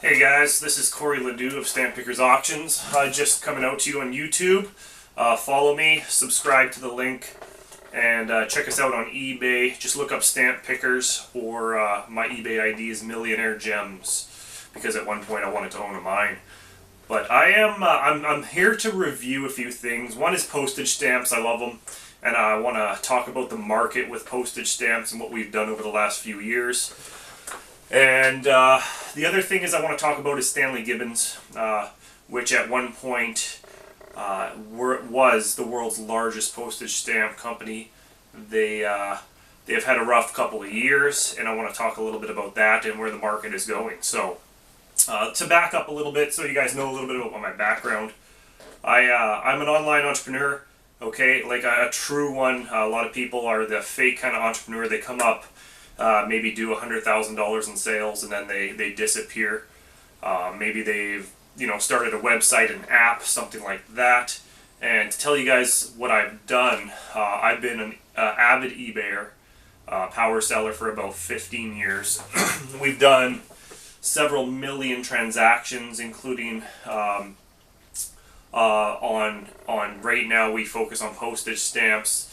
Hey guys, this is Corey Ledoux of Stamp Pickers Auctions. Just coming out to you on YouTube. Follow me, subscribe to the link, and check us out on eBay. Just look up Stamp Pickers, or my eBay ID is Millionaire Gems, because at one point I wanted to own a mine. But I'm here to review a few things. One is postage stamps. I love them, and I want to talk about the market with postage stamps and what we've done over the last few years. And the other thing is I want to talk about is Stanley Gibbons, which at one point was the world's largest postage stamp company. They've had a rough couple of years, and I want to talk a little bit about that and where the market is going. So to back up a little bit, so you guys know a little bit about my background, I'm an online entrepreneur. Okay, like a true one. A lot of people are the fake kind of entrepreneur. They come up, maybe do $100,000 in sales, and then they disappear. Maybe they've started a website, an app, something like that. And to tell you guys what I've done, I've been an avid eBayer, power seller for about 15 years. We've done several million transactions, including on right now we focus on postage stamps.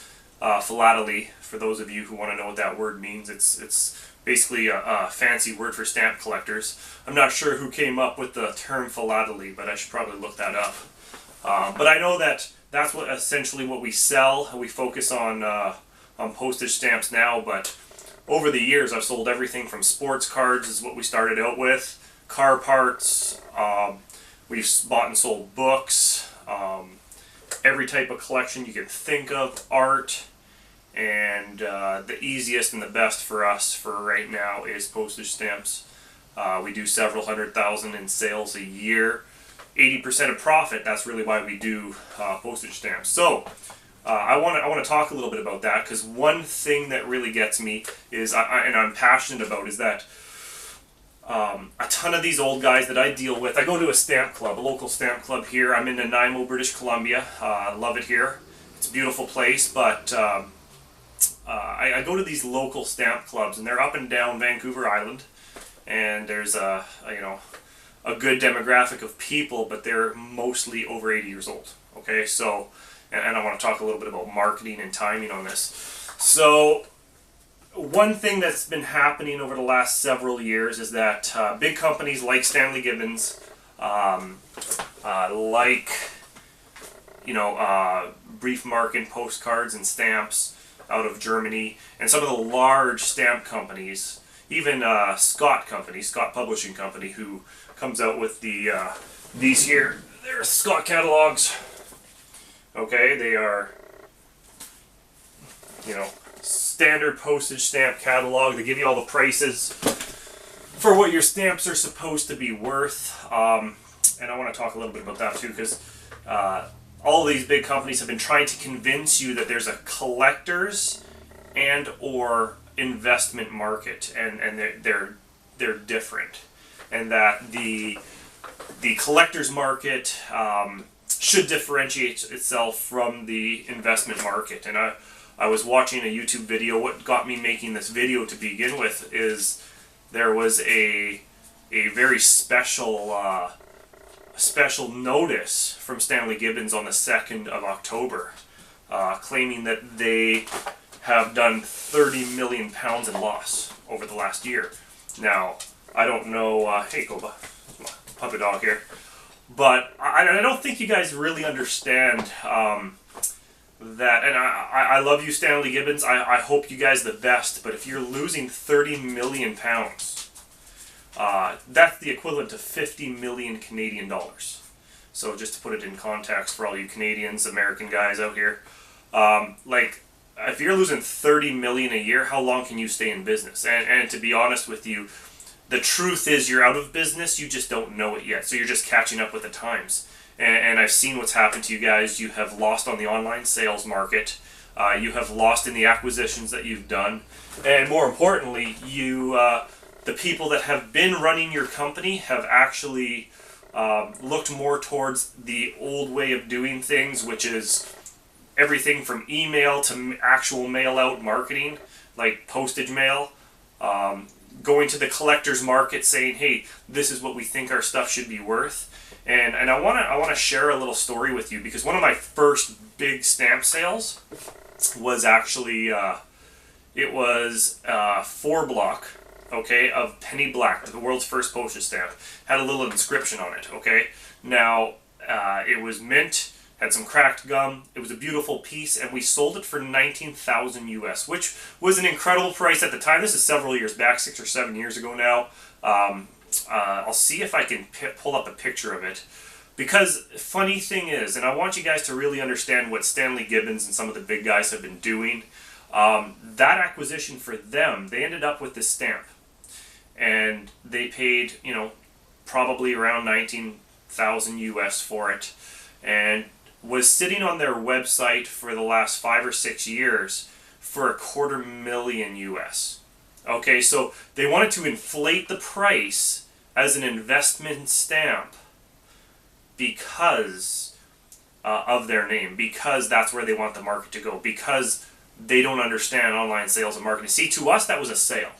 Philately, for those of you who want to know what that word means, it's basically a fancy word for stamp collectors. I'm not sure who came up with the term philately, but I should probably look that up. But I know that that's essentially what we sell. We focus on postage stamps now, but over the years I've sold everything from sports cards is what we started out with, car parts, we've bought and sold books, every type of collection you can think of, art, and the easiest and the best for us for right now is postage stamps. We do several $100,000 in sales a year, 80% of profit. That's really why we do postage stamps. So I want to talk a little bit about that, because one thing that really gets me is, and I'm passionate about, is that a ton of these old guys that I deal with, I go to a stamp club, a local stamp club here. I'm in Nanaimo, British Columbia. I love it here. It's a beautiful place, but I go to these local stamp clubs, and they're up and down Vancouver Island, and there's a good demographic of people, but they're mostly over 80 years old. Okay, so, and I want to talk a little bit about marketing and timing on this. So one thing that's been happening over the last several years is that big companies like Stanley Gibbons, Briefmark and postcards and stamps out of Germany, and some of the large stamp companies, even Scott Publishing Company, who comes out with these here. They're Scott catalogs. Okay, they are, standard postage stamp catalog. They give you all the prices for what your stamps are supposed to be worth. And I want to talk a little bit about that too, because all of these big companies have been trying to convince you that there's a collector's and or investment market, and they're different, and that the collector's market should differentiate itself from the investment market. And I was watching a YouTube video. What got me making this video to begin with is there was a very special notice from Stanley Gibbons on the 2nd of October, claiming that they have done 30 million pounds in loss over the last year. Now, I don't know, hey Koba, puppy dog here, but I don't think you guys really understand that, and I love you, Stanley Gibbons. I hope you guys the best, but if you're losing 30 million pounds, that's the equivalent to 50 million Canadian dollars. So just to put it in context for all you Canadians, American guys out here, if you're losing 30 million a year, how long can you stay in business? And to be honest with you, the truth is you're out of business, you just don't know it yet. So you're just catching up with the times. And I've seen what's happened to you guys. You have lost on the online sales market. You have lost in the acquisitions that you've done. And more importantly, the people that have been running your company have actually looked more towards the old way of doing things, which is everything from email to actual mail-out marketing, like postage mail. going to the collector's market saying, hey, this is what we think our stuff should be worth. And I want to share a little story with you, because one of my first big stamp sales was actually it was 4-block, okay, of penny black, the world's first postage stamp. Had a little inscription on it, okay. Now it was mint, had some cracked gum. It was a beautiful piece, and we sold it for 19,000 US, which was an incredible price at the time. This is several years back, 6 or 7 years ago now. I'll see if I can pull up a picture of it. Because funny thing is, and I want you guys to really understand what Stanley Gibbons and some of the big guys have been doing. That acquisition for them, they ended up with this stamp, and they paid, you know, probably around 19,000 US for it, and was sitting on their website for the last 5 or 6 years for $250,000 US. Okay, so they wanted to inflate the price as an investment stamp because of their name, because that's where they want the market to go, because they don't understand online sales and marketing. See, to us, that was a sale.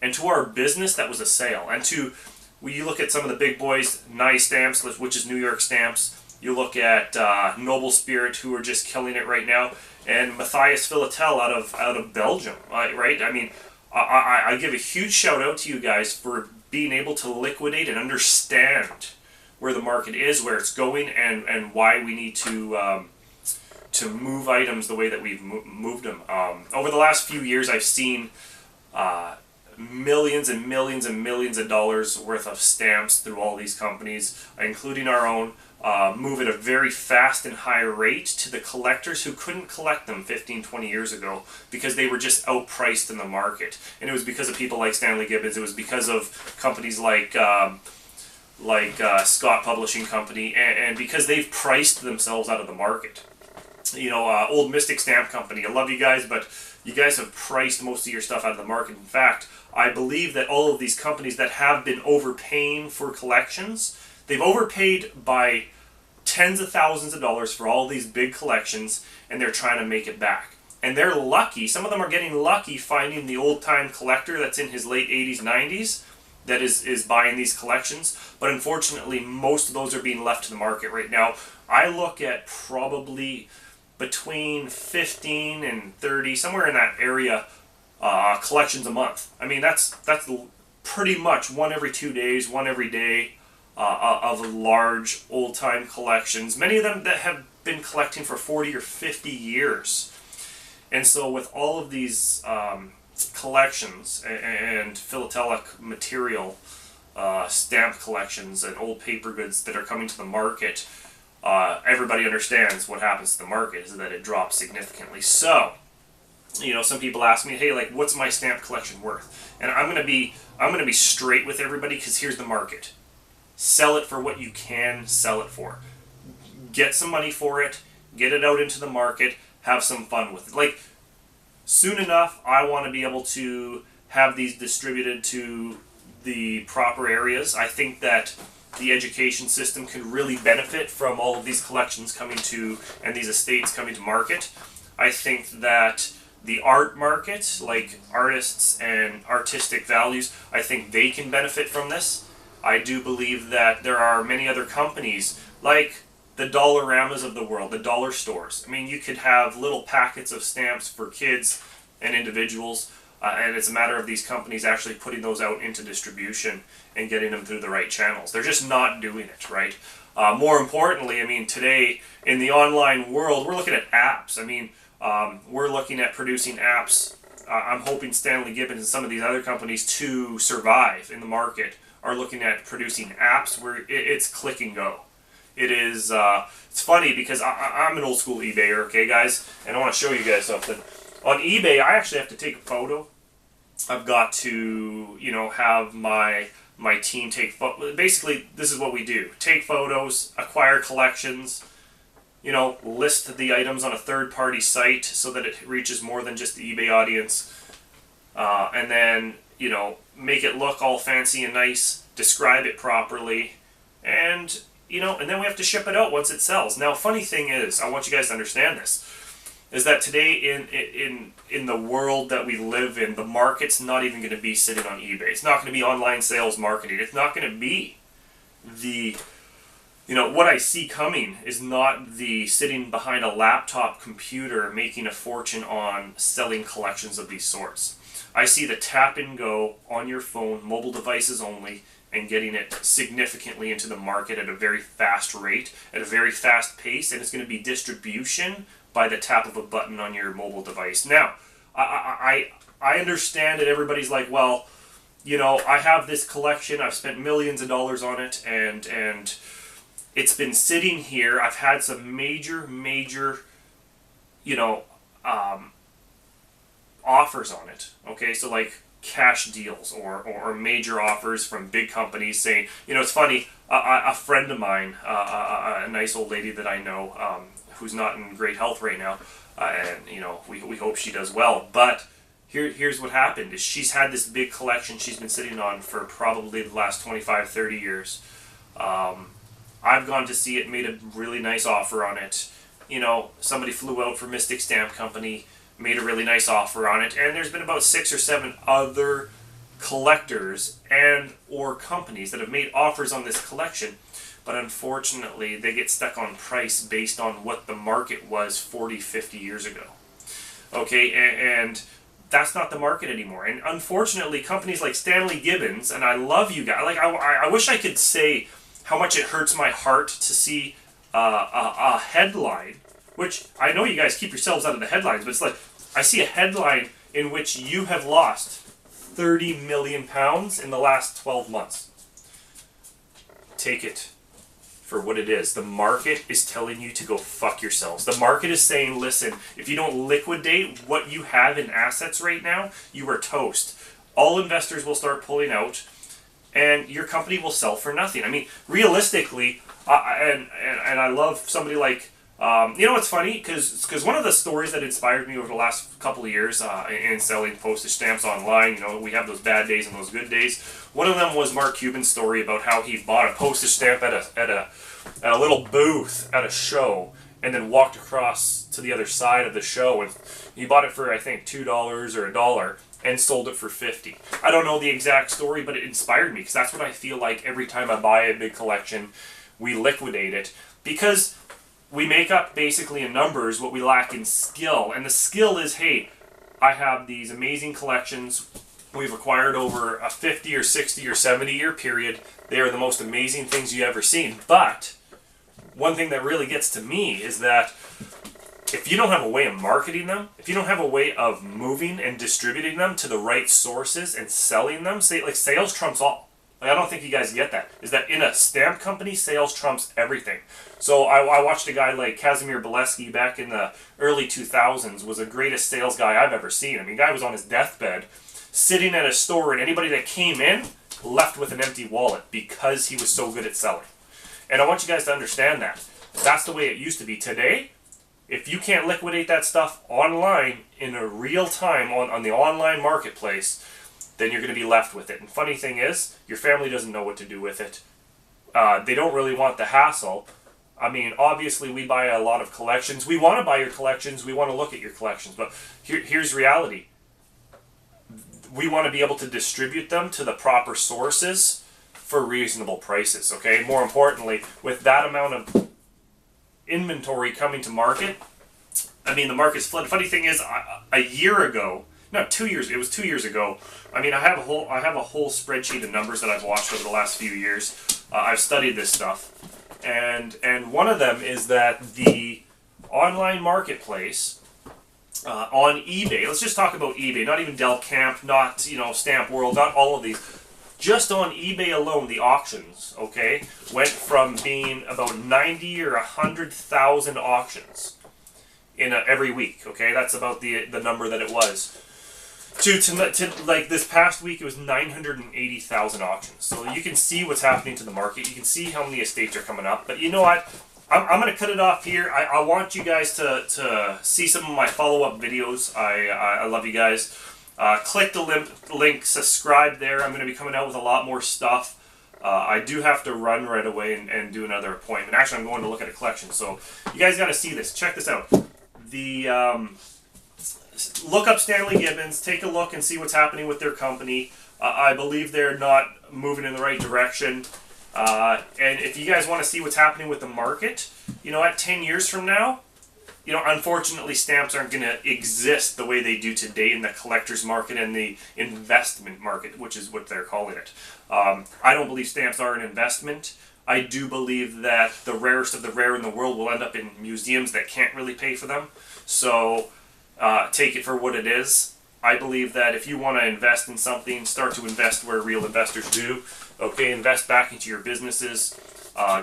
And to our business, that was a sale. And to, when you look at some of the big boys, Nye Stamps, which is New York Stamps, you look at Noble Spirit, who are just killing it right now, and Matthias Philately out of Belgium, right? I mean, I give a huge shout out to you guys for being able to liquidate and understand where the market is, where it's going, and why we need to move items the way that we've moved them. Over the last few years, I've seen millions and millions and millions of dollars worth of stamps through all these companies, including our own, move at a very fast and high rate to the collectors who couldn't collect them 15, 20 years ago because they were just outpriced in the market. And it was because of people like Stanley Gibbons. It was because of companies like Scott Publishing Company, and because they've priced themselves out of the market. You know, Old Mystic Stamp Company, I love you guys, but you guys have priced most of your stuff out of the market. In fact, I believe that all of these companies that have been overpaying for collections, they've overpaid by tens of thousands of dollars for all these big collections, and they're trying to make it back. And they're lucky, some of them are getting lucky finding the old-time collector that's in his late 80s, 90s, that is buying these collections. But unfortunately, most of those are being left to the market right now. I look at probably between 15 and 30, somewhere in that area, collections a month. I mean, that's pretty much one every 2 days, one every day, of large old-time collections. Many of them that have been collecting for 40 or 50 years. And so with all of these collections and philatelic material, stamp collections and old paper goods that are coming to the market, everybody understands what happens to the market is that it drops significantly. So, you know, some people ask me, hey, like, what's my stamp collection worth? And I'm gonna be straight with everybody, because here's the market. Sell it for what you can sell it for. Get some money for it. Get it out into the market. Have some fun with it. Like, soon enough, I want to be able to have these distributed to the proper areas. I think that the education system can really benefit from all of these collections coming to, and these estates coming to market. I think that the art market, like artists and artistic values, I think they can benefit from this. I do believe that there are many other companies, like the Dollaramas of the world, the dollar stores. I mean, you could have little packets of stamps for kids and individuals, and it's a matter of these companies actually putting those out into distribution and getting them through the right channels. They're just not doing it, right? More importantly, I mean, today in the online world, we're looking at apps. I mean, we're looking at producing apps. I'm hoping Stanley Gibbons and some of these other companies, to survive in the market, are looking at producing apps where it's click and go. It is, it's funny because I'm an old school eBayer, okay guys, and I want to show you guys something. On eBay, I actually have to take a photo. I've got to, you know, have my team take photos. Basically, this is what we do. Take photos, acquire collections, you know, list the items on a third-party site so that it reaches more than just the eBay audience. And then, you know, make it look all fancy and nice, describe it properly, and, you know, and then we have to ship it out once it sells. Now, funny thing is, I want you guys to understand this. is that today in the world that we live in, the market's not even going to be sitting on eBay. It's not going to be online sales marketing. It's not going to be the, what I see coming is not the sitting behind a laptop computer making a fortune on selling collections of these sorts. I see the tap and go on your phone, mobile devices only, and getting it significantly into the market at a very fast rate, at a very fast pace, and it's going to be distribution by the tap of a button on your mobile device. Now, I understand that everybody's like, well, I have this collection, I've spent millions of dollars on it, and it's been sitting here. I've had some major, offers on it. Okay, so like cash deals or major offers from big companies saying, it's funny, a friend of mine, a nice old lady that I know, who's not in great health right now, and we hope she does well, but here's what happened is she's had this big collection she's been sitting on for probably the last 25, 30 years. I've gone to see it, made a really nice offer on it. Somebody flew out for Postage Stamp Company, made a really nice offer on it, and there's been about 6 or 7 other collectors and or companies that have made offers on this collection, but unfortunately they get stuck on price based on what the market was 40, 50 years ago. Okay, and that's not the market anymore. And unfortunately, companies like Stanley Gibbons, and I love you guys, like I wish I could say how much it hurts my heart to see a headline, which I know you guys keep yourselves out of the headlines, but it's like I see a headline in which you have lost 30 million pounds in the last 12 months. Take it for what it is. The market is telling you to go fuck yourselves. The market is saying, listen, if you don't liquidate what you have in assets right now, you are toast. All investors will start pulling out, and your company will sell for nothing. I mean, realistically, and I love somebody like, it's funny, because one of the stories that inspired me over the last couple of years in selling postage stamps online, we have those bad days and those good days. One of them was Mark Cuban's story about how he bought a postage stamp at a little booth at a show, and then walked across to the other side of the show, and he bought it for, I think, $2 or $1, and sold it for $50. I don't know the exact story, but it inspired me, because that's what I feel like every time I buy a big collection, we liquidate it, because we make up basically in numbers what we lack in skill. And the skill is, hey, I have these amazing collections we've acquired over a 50 or 60 or 70 year period. They are the most amazing things you've ever seen. But one thing that really gets to me is that if you don't have a way of marketing them, if you don't have a way of moving and distributing them to the right sources and selling them, sales trumps all. I don't think you guys get that. Is that in a stamp company, sales trumps everything. So I watched a guy like Kazimir Bileski back in the early 2000s, was the greatest sales guy I've ever seen. I mean, the guy was on his deathbed, sitting at a store, and anybody that came in left with an empty wallet because he was so good at selling. And I want you guys to understand that. That's the way it used to be. Today, if you can't liquidate that stuff online in a real time on the online marketplace, then you're going to be left with it. And funny thing is, your family doesn't know what to do with it. They don't really want the hassle. I mean, obviously we buy a lot of collections. We want to buy your collections. We want to look at your collections. But here's reality. We want to be able to distribute them to the proper sources for reasonable prices, okay? More importantly, with that amount of inventory coming to market, I mean, the market's flooded. Funny thing is, a year ago, no, 2 years. It was 2 years ago. I mean, I have a whole spreadsheet of numbers that I've watched over the last few years. I've studied this stuff, and one of them is that the online marketplace on eBay. Let's just talk about eBay. Not even Del Camp, not Stamp World, not all of these. Just on eBay alone, the auctions, okay, went from being about 90 or 100,000 auctions in every week. Okay, that's about the number that it was. To like this past week, it was 980,000 auctions. So you can see what's happening to the market. You can see how many estates are coming up. But you know what? I'm going to cut it off here. I want you guys to see some of my follow-up videos. I love you guys. Click the link, subscribe there. I'm going to be coming out with a lot more stuff. I do have to run right away and do another appointment. Actually, I'm going to look at a collection. So you guys got to see this. Check this out. look up Stanley Gibbons, take a look and see what's happening with their company. I believe they're not moving in the right direction. And if you guys want to see what's happening with the market, you know, at 10 years from now, you know, unfortunately, stamps aren't going to exist the way they do today in the collector's market and the investment market, which is what they're calling it. I don't believe stamps are an investment. I do believe that the rarest of the rare in the world will end up in museums that can't really pay for them. So take it for what it is. I believe that if you want to invest in something, start to invest where real investors do. Okay, invest back into your businesses.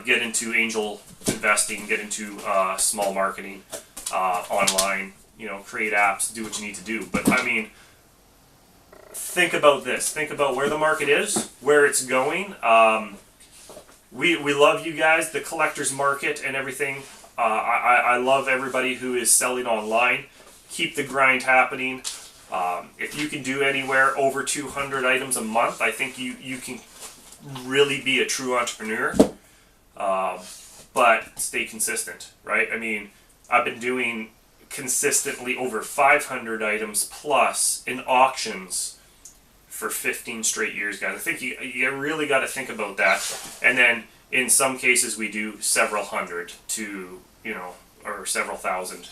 Get into angel investing. Get into small marketing. Online, you know, create apps, do what you need to do. But I mean, think about this. Think about where the market is, where it's going. We love you guys, the collector's market and everything. I love everybody who is selling online. Keep the grind happening. If you can do anywhere over 200 items a month, I think you can really be a true entrepreneur. But stay consistent, right? I mean, I've been doing consistently over 500 items plus in auctions for 15 straight years, guys. I think you really got to think about that. And then in some cases we do several hundred to, you know, or several thousand.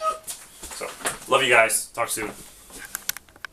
So, love you guys. Talk soon.